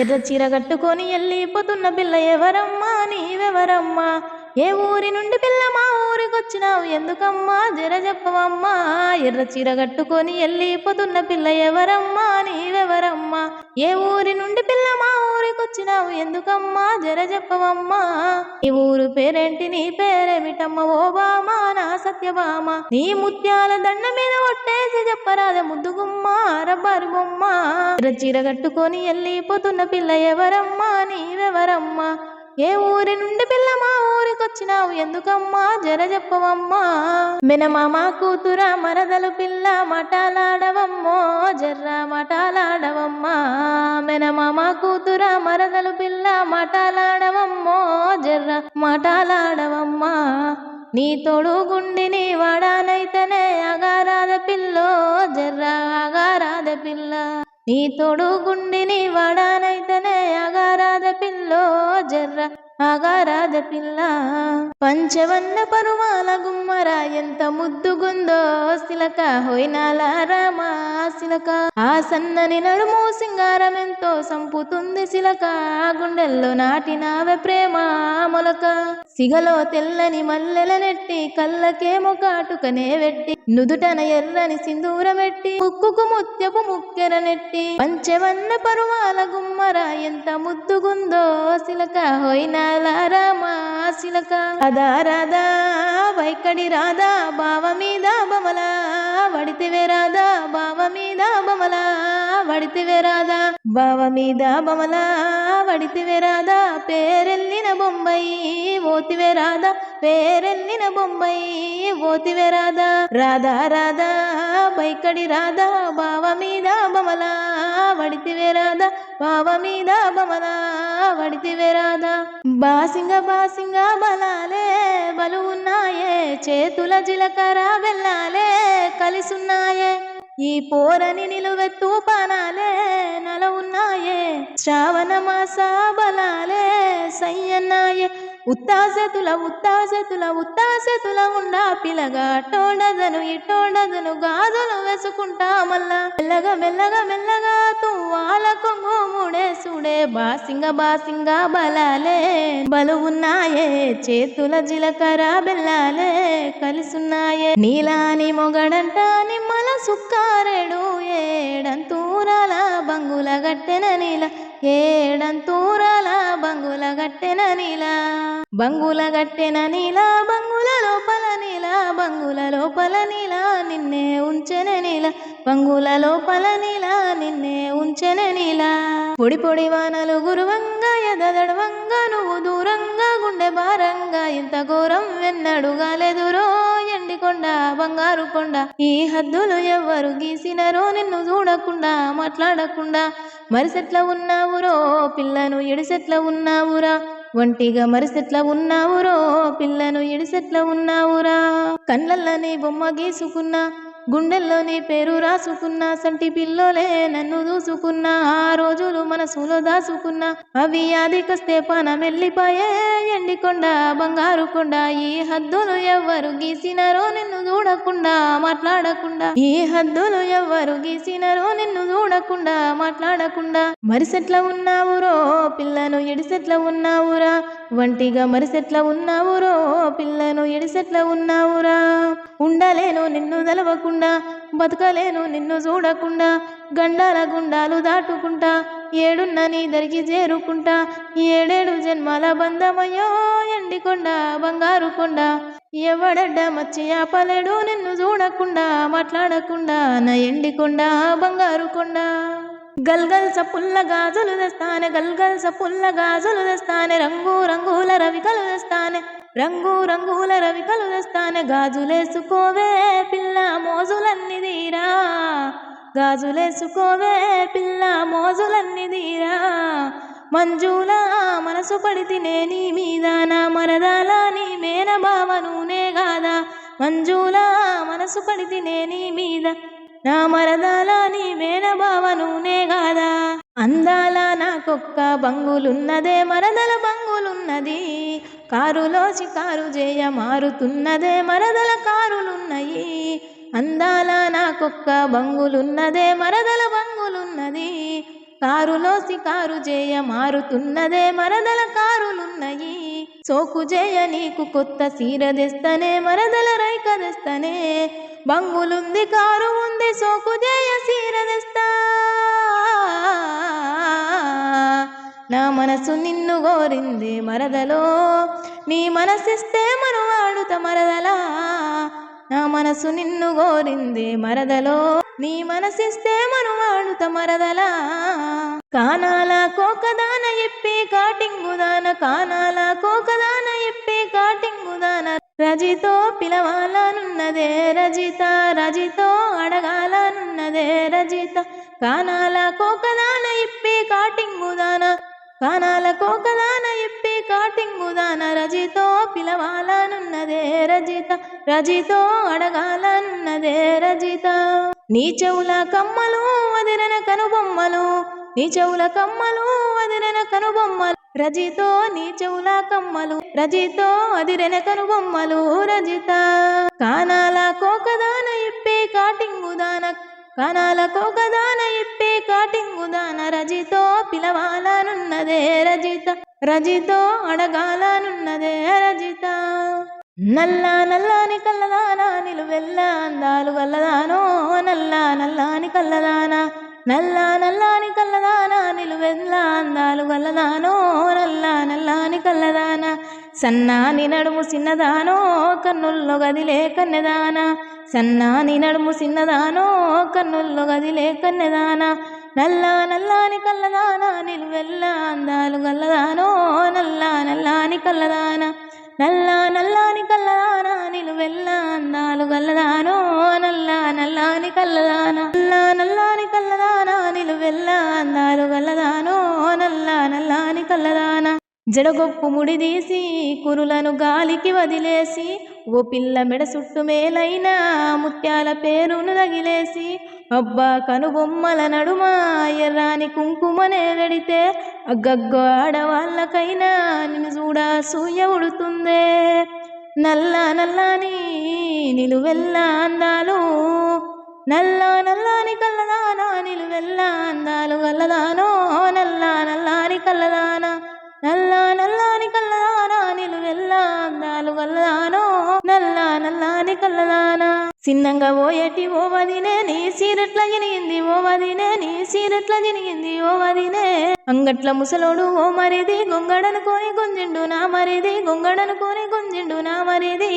ఎర్ర చీర కట్టుకొని వెళ్ళిపోతున్న పిల్ల ఎవరమ్మా నీవెవరమ్మా? ఏ ఊరి నుండి పిల్ల మా ఊరికొచ్చినావు ఎందుకమ్మా జర చెప్పవమ్మా? ఎర్ర చీర కట్టుకొని వెళ్ళిపోతున్న పిల్ల ఎవరమ్మా నీవెవరమ్మా? ఏ ఊరి నుండి పిల్ల మా ఊరికొచ్చినావు ఎందుకమ్మా జర చెప్పవమ్మా? ఈ ఊరు పేరేంటి నీ పేరేమిటమ్మ ఓ బామా నా సత్యభామ? నీ ముత్యాల దండ మీద ఒట్టేసి చెప్పరాదే ముద్దుగుమ్మ రబ్బరు బొమ్మ. ఎర్ర చీర కట్టుకొని వెళ్ళిపోతున్న పిల్ల ఎవరమ్మా నీవెవరమ్మా? ఏ ఊరి నుండి పిల్ల మా ఊరికొచ్చినావు ఎందుకమ్మా జర చెప్పవమ్మా? మెనమామ కూతురా మరదలు పిల్ల మటాలాడవమ్మో జర్రా మటాలాడవమ్మా. మెనమామ కూతురా మరదలు పిల్ల మటాలాడవమ్మో జర్రా మటాలాడవమ్మా. నీ తోడు గుండిని వాడానైతేనే అగారాద పిల్లో జర్రా అగారాద పిల్ల. నీ తోడు గుండిని వాడానైతేనే అగారాద పిల్లో జర్ర అగారాద పిల్ల. పంచవన్న పరువాల గుమ్మర ఎంత ముద్దుగుందో సిలక హోయినాల రామా సిలక. ఆ సన్నని నడుము సింగారం ఎంతో సంపుతుంది సిలక గుండెల్లో నాటినావే ప్రేమ మొలక. సిగలో తెల్లని మల్లెల నెట్టి కళ్ళకేమో కాటుకనే వెట్టి నుదుటన ఎర్రని సింధూరమెట్టి ముక్కుకు ముత్యపు ముక్కెర నెట్టి. పంచవన్న పరువాల గుమ్మర ఎంత ముద్దుగుందో సిలక హోయినాల రామా సిలక. రాధా రాధా వైకడి రాధా బావ మీద బమలా వడితివే రాధా బావ మీద బమలా వడితివే రాధా బావ మీద బమలా వడితివే రాధా. పేరెల్లిన బొంబాయి ఓతివే రాధా పేరెల్లిన బొంబాయి ఓతివే రాధా. రాధా రాధా వైకడి రాధా బావ మీద బమలా వడితివే రాధా బావ మీద బమలా వడితివే రాధా. బాసింగ బాసింగ బలాలే బలు ఉన్నాయే చేతుల జిలకర బెల్లాలే కలిసున్నాయే. ఈ పోరని నిలువెత్తు పానాలే నల ఉన్నాయే శ్రావణ మాస బలాలే సయ్యన్నాయే. ఉత్తాసెతుల ఉత్తాసెతుల ఉత్తాసెతుల ఉండా పిలగా టోండదను ఇటోండదను గాజులు వేసుకుంటా మల్లా మెల్లగా మెల్లగా మెల్లగా తువ్వాల కొంగు ముడేసుడే. బాసింగ బాసింగ బలాలే బలు ఉన్నాయే చేతుల జిలకర బెల్లాలే కలిసున్నాయే. నీలాని మొగడంట నిమ్మల సుక్కారెడు ఏడంతూరాల బంగుల గట్టెన నీల ఏడంతూరాల బంగుల గట్టెన నీల. బంగుల గట్టెన నీల బంగుల లోపల నీల బంగుల లోపల నీల నిన్నే ఉంచెన నీల బంగుల లోపల నీల నిన్నే ఉంచెన నీల. పొడి పొడి వానలు గురువంగా ఎదదడవంగా నువ్వు దూరంగా గుండె భారంగా ఇంత ఘోరం వెన్నడుగాలెదురో ఎండికొండ బంగారు కొండ. ఈ హద్దులు ఎవ్వరు గీసినరో నిన్ను చూడకుండా మాట్లాడకుండా మరిసెట్ల ఉన్నావురో పిల్లను ఎడిసెట్ల ఉన్నావురా ఒంటిగా మరిసెట్ల ఉన్నావురో పిల్లను ఎడిసెట్ల ఉన్నావురా. కళ్ళల్లోని బొమ్మ గీసుకున్నా గుండెల్లో నీ పేరు రాసుకున్నా సంటి పిల్లోలే నన్ను దూసుకున్నా ఆ రోజులు మనసులో దాసుకున్నా అవి ఆదికొస్తే పానం వెళ్ళిపోయే ఎండికొండ బంగారు కొండ. ఈ హద్దులు ఎవ్వరు గీసినారో నిన్ను చూడకుండా మాట్లాడకుండా ఈ హద్దులు ఎవ్వరు గీసినారో నిన్ను చూడకుండా మాట్లాడకుండా. మరిసెట్ల ఉన్నావురో పిల్లను ఎడిసెట్ల ఉన్నావురా ఒంటిగా మరిసెట్ల ఉన్నావురో పిల్లను ఎడిసెట్ల ఉన్నావురా. ఉండలేను నిన్ను దలవకుండా బతకలేను నిన్ను చూడకుండా గండాల గుండాలు దాటుకుంటా ఏడున్న నీ దరికి చేరుకుంటా. ఏడేడు జన్మాల బంధమయ్యో ఎండికొండ బంగారు కొండ. ఎవడడ్డ మచ్చి ఆపలేడు నిన్ను చూడకుండా మాట్లాడకుండా నా ఎండికొండ బంగారు కొండ. గల్గల్ సపుల్ల గాజులు తెస్తానే గల్గల్ సపుల్ల గాజులు తెస్తానే రంగు రంగుల రవికలు తెస్తానే రంగు రంగుల రవికలు తెస్తానే. గాజులేసుకోవే పిల్ల మోజులన్నీ తీరా గాజులేసుకోవే పిల్ల మోజులన్నీ తీరా. మంజులా మనసు పడితినే నీ మీద నా మరదాల నీ మేన బావ నూనే గాదా. మంజులా మనసు పడితినే నీ మీద నా మరదాల నీ మేన బావ నూనే గాదా. అందాల నాకొక్క బంగులున్నదే మరదల బంగులున్నది కారులో షికారు చేయ మారుతున్నదే మరదల కారులున్నయి. అందాల నాకొక్క బంగులున్నదే మరదల బంగులున్నది కారులోసి కారు జేయ మారుతున్నదే మరదల కారులున్నయి సోకు జేయ నీకు కొత్త సీర తెస్తనే మరదల రైక తెస్తనే బంగులుంది కారు ఉంది సోకు జేయ సీర తెస్తా నా మనసు నిన్ను గోరింది మరదలో నీ మనసిస్తే మనవాడుత మరదలా నా మనసు నిన్ను గోరింది మరదలో నీ మనసిస్తే మనవాడుత మరదలా కానాల కోకదాన ఇప్పి కాటింగుదాన కానాల కోకదాన ఇప్పి కాటింగుదాన రజితో పిలవాలనున్నదే రజిత రజితో అడగాలనున్నదే రజిత కానాల కోకదాన ఇప్పి కాటింగుదాన కానాల కోకదాన ఇప్పి కాటింగుదాన రజితో పిలవాలనున్నదే రజిత రజితో అడగాలనున్నదే రజిత నీ చెవుల కమ్మలు వదిలిన కనుబొమ్మలు నీ చెవుల కమ్మలు వదిలిన కనుబొమ్మలు రజితో నీ చెవుల కమ్మలు రజితో అదిరెన కనుబొమ్మలు రజిత కానాల కోకదాన ఇప్పి కాటింగుదాన కానాల కోకదాన ఇప్పి కాటింగుదాన రజితో పిలవాలనున్నదే రజిత రజితో అడగాలనున్నదే రజిత నల్ల నల్లాని కల్లదానా నిలువెల్ల అందాలు గల్లదానో నల్ల నల్లాని కల్లదానా నల్ల నల్లాని కల్లదానా నిలువెల్ల అందాలు గల్లదానో నల్ల నల్లాని కల్లదానా సన్నాని నడుము సిన్నదానో కన్నుల్లో గదిలే కన్నెదానా సన్నాని నడుము సిన్నదానో కన్నుల్లో గదిలే కన్నెదానా నల్ల నల్లాని కల్లదానా నిలువెల్ల అందాలు గల్లదానో నల్ల నల్లాని కల్లదానా నల్ల నల్లాని కల్లదానా నిలువెల్ల అందాలు గల్లదానో నల్ల నల్లాని కల్లదానా నల్ల నల్లాని కల్లదానా నిలువెల్ల అందాలు గల్లదానో నల్ల నల్లాని కల్లదానా జడగొప్పు ముడిదీసి కురులను గాలికి వదిలేసి ఓ పిల్ల మెడ చుట్టు మేలైన ముత్యాల పేరును తగిలేసి అబ్బా కనుబొమ్మల నడుమ ఎర్రాని కుంకుమనే వెడితే అగ్గగ్గో ఆడవాళ్ళకైనా నిన్ను చూడ సూయ ఉడుతుందే నల్ల నల్లాని నిలువెల్ల అందాలు నల్ల నల్లాని కల్లదానా నిలువెల్ల అందాలు గల్లదానో నల్ల నల్లాని కల్లదానా నల్ల నల్లాని కల్లదానా నిలువెల్ల అందాలు గల్లదానో నల్ల నల్లాని కల్లదానా సిన్నంగా ఓయేటి ఓ వదినే నీ సీరెట్ల జినిగింది ఓ వదినే నీ సీరెట్ల జినిగింది ఓ వదినే అంగట్ల ముసలోడు ఓ మరిది గొంగడనుకోని గుంజిండు నా మరిది గొంగడనుకోని గుంజిండు నా మరిది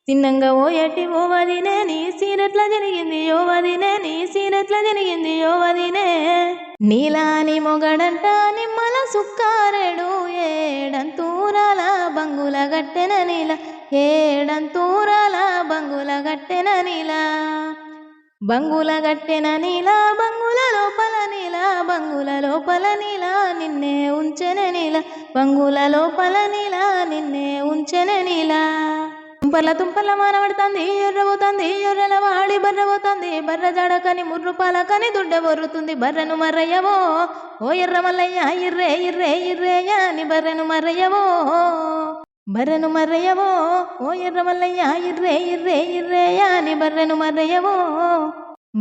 సిన్నంగా ఓయేటి ఓ వదినే నీ సీరెట్ల జరిగింది ఓ వదినే నీ సీరెట్ల జరిగింది ఓ వదినే నీలాని మొగడంట నిమ్మల సుక్కారెడు ఏడంతూరాల బంగుల గట్టెన నీల ఏడంతూరాల బంగుల గట్టెన నీల బంగుల గట్టెన నీల బంగుల లోపల నీల బంగుల లోపల నీల నిన్నే ఉంచెన నీల బంగుల లోపల నీల నిన్నే ఉంచెన నీల తుంపర్ల మానబడుతుంది ఎర్రబోతుంది ఎర్రల వాడి బర్రబోతుంది బర్ర జడకని ముర్రు పాలకని దుడ్డ బొర్రుతుంది బర్రెను మర్రయ్యవో ఓ ఎర్ర మల్లయ్య ఇర్రే ఇర్రే ఇర్రేయ ని బర్రెను మర్రయ్యవో బర్రెను మర్రయ్యవో ఓ ఎర్ర మల్లయ్య ఇర్రే ఇర్రే ఇర్రేయ ని బర్రెను మర్రయ్యవో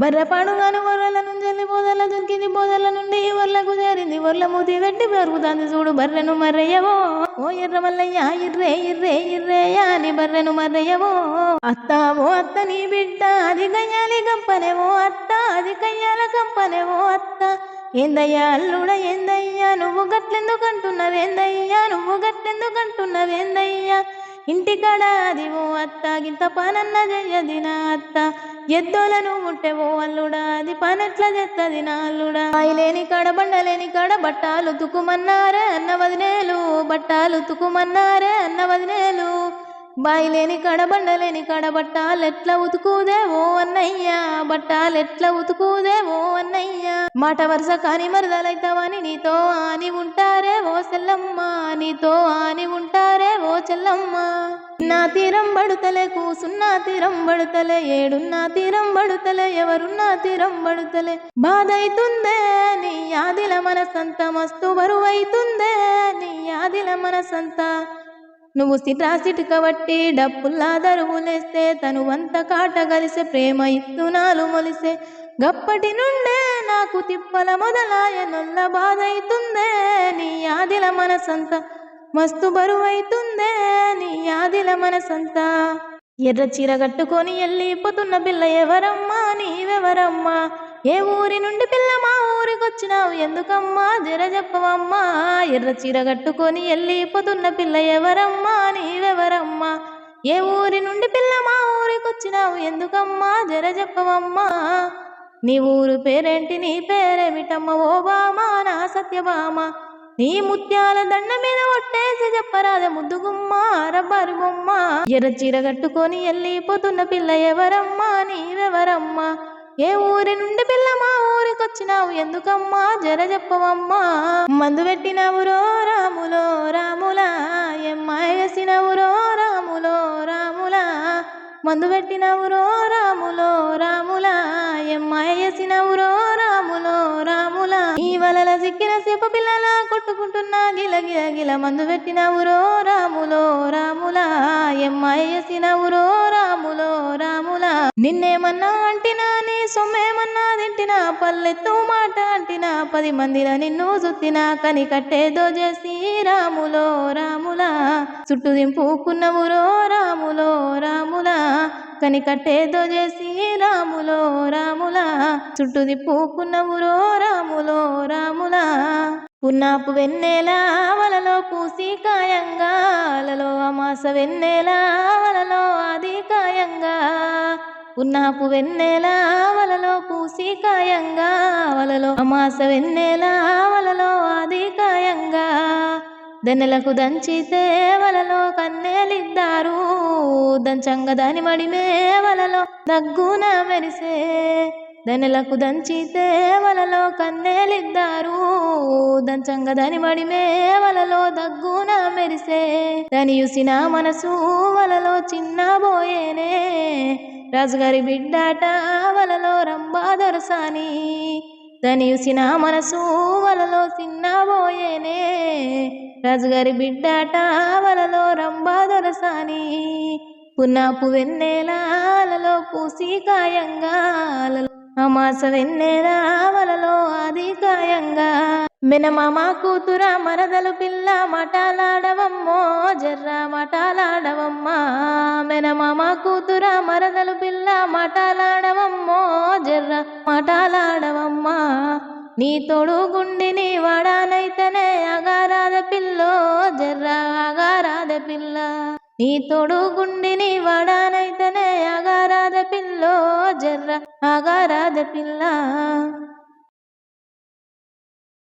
బర్ర పాడుగాను వర్రల నుంచి బోదల దొరికింది బోదల నుండి వర్లకు చేరింది వర్ల మూతి పెట్టి పెరుగుతుంది చూడు బర్రెను మర్రయ్యవో ఓ ఎర్ర మల్లయ్య ఇర్రే ఇర్రే ఇర్రేయ ని బర్రెను మర్రయ్యవో అత్త ఓ అత్త నీ బిడ్డ అది కయ్యాలి కంపనేవో అత్త అది కయ్యాల కంపనేవో అత్త ఏందయ్యా అల్లుడ ఏందయ్యా నువ్వు గట్లెందుకంటున్నావేందయ్యా నువ్వు గట్లెందుకంటున్నావేందయ్యా ఇంటికాడ అది ఓ అత్త గింత పనన్న చెయ్యది నా అత్త ఎద్దోలను ముట్టెవో అల్లుడా అది పనెట్ల చెత్తది నా అల్లుడా లేని కాడ బండలేని కాడ బట్టాలు తుకుమన్నారే అన్న వదినేలు బట్టాలు తుకుమన్నారే అన్న వదినేలు బాయిలేని కాడ బండలేని కాడ బట్టాలెట్లా ఉతుకుదే ఓ అన్నయ్యా బట్టాలెట్లా ఉతుకుదే ఓ అన్నయ్యా మాట వరుస కాని మరదలైతావని నీతో ఆని ఉంటారే ఓ చెల్లమ్మ నీతో ఆని ఉంటారే ఓ చెల్లమ్మ నా తీరం బడుతలే కూసున్నా తీరం బడుతలే ఏడున్నా తీరం బడుతలే ఎవరున్నా తీరం బడుతలే బాధైతుందే నీ యాదిల మనసంత మస్తు బరువైతుందే నీ యాదిల మనసంత నువ్వు సిటిక బట్టి డప్పుల్లా దరువులేస్తే తను వంత కాట కలిసే ప్రేమ ఇత్తునాలు మొలిసే గప్పటి నుండే నాకు తిప్పల మొదలాయ నొల్ల బాధైతుందే నీ ఆదిల మనసంతా మస్తు బరువైతుందే నీ ఆదిల మనసంతా ఎర్ర చీర కట్టుకొని వెళ్ళిపోతున్న పిల్ల ఎవరమ్మా నీవెవరమ్మా ఏ ఊరి నుండి పిల్ల మా ఊరికొచ్చినావు ఎందుకమ్మా జర చెప్పవమ్మా ఎర్ర చీర కట్టుకొని వెళ్ళిపోతున్న పిల్ల ఎవరమ్మా నీవెవరమ్మా ఏ ఊరి నుండి పిల్ల మా ఊరికొచ్చినావు ఎందుకమ్మా జర చెప్పవమ్మా నీ ఊరు పేరేంటి నీ పేరేమిటమ్మ ఓ బామా నా సత్యభామ నీ ముత్యాల దండ మీద ఒట్టేసి చెప్పరాద ముద్దుగుమ్మ రబ్బరు బొమ్మ ఎర్ర చీర కట్టుకొని వెళ్ళిపోతున్న పిల్ల ఎవరమ్మా నీవెవరమ్మా ఏ ఊరి నుండి పిల్ల మా ఊరికొచ్చినావు ఎందుకమ్మా జర చెప్పవమ్మా మందు పెట్టినవురో రాములో రాములా ఎమ్మాయసినవురో రాములో రాములా మందు పెట్టినవురో రాములో రాములా ఎమ్మాయసినవురో రాములో రాములా ఈ వలల సిక్కిన సేప పిల్లల కొట్టుకుంటున్నా గిల గిల గిల మందు పెట్టినవురో రాములో రాములా ఎమ్మాయసినవురో రాములో రాములా నిన్నేమన్నా అంటినా నీ సొమ్మేమన్నా తింటినా పల్లెత్తు మాట అంటినా 10 మందిలా నిన్ను సుత్తినా కని కట్టేదో చేసి రాములో రాములా చుట్టు దింపుకున్నవురో రాములో రాములా కని కట్టేదో చేసి రాములో రాములా చుట్టు దింపుకున్నవురో రాములో రాములా పున్నాపు వెన్నెలా వలలో పూసి కాయంగా అలలో అమాస వెన్నెలా వలలో ఆది కాయంగా పున్నాపు వెన్నెలా వలలో పూసి కాయంగా వలలో అమాస వెన్నెలా వలలో ఆది కాయంగా దన్నెలకు దంచితే వలలో కన్నెలిద్దారు దంచంగా దాని మడిమే వలలో దగ్గున మెరిసే దన్నెలకు దంచితే వలలో కన్నెలిద్దారు దంచంగా దాని మడిమే వలలో దగ్గున మెరిసే దాని చూసిన మనసు వలలో చిన్నబోయేనే రాజుగారి బిడ్డాట వలలో రంభా దొరసాని దాని చూసిన మనసు వలలో చిన్నబోయేనే రాజుగారి బిడ్డాట వలలో రంభా దొరసాని పున్నాపు వెన్నెలలో పూసి కాయంగా అమాస వెన్నెలా వలలో ఆది కాయంగా మెనమామ కూతుర మరదలు పిల్ల మటాలాడవమ్మో జర్ర మటాలాడవమ్మా మెనమామ కూతుర మరదలు పిల్ల మటాలాడవమ్మో జర్ర మటాలాడవమ్మా నీ తోడు గుండిని వాడానైతనే అగారాద పిల్లో జర్ర అగారాద పిల్ల నీ తోడు గుండిని వాడానైతనే అగారాద పిల్లో జర్ర అగారాద పిల్ల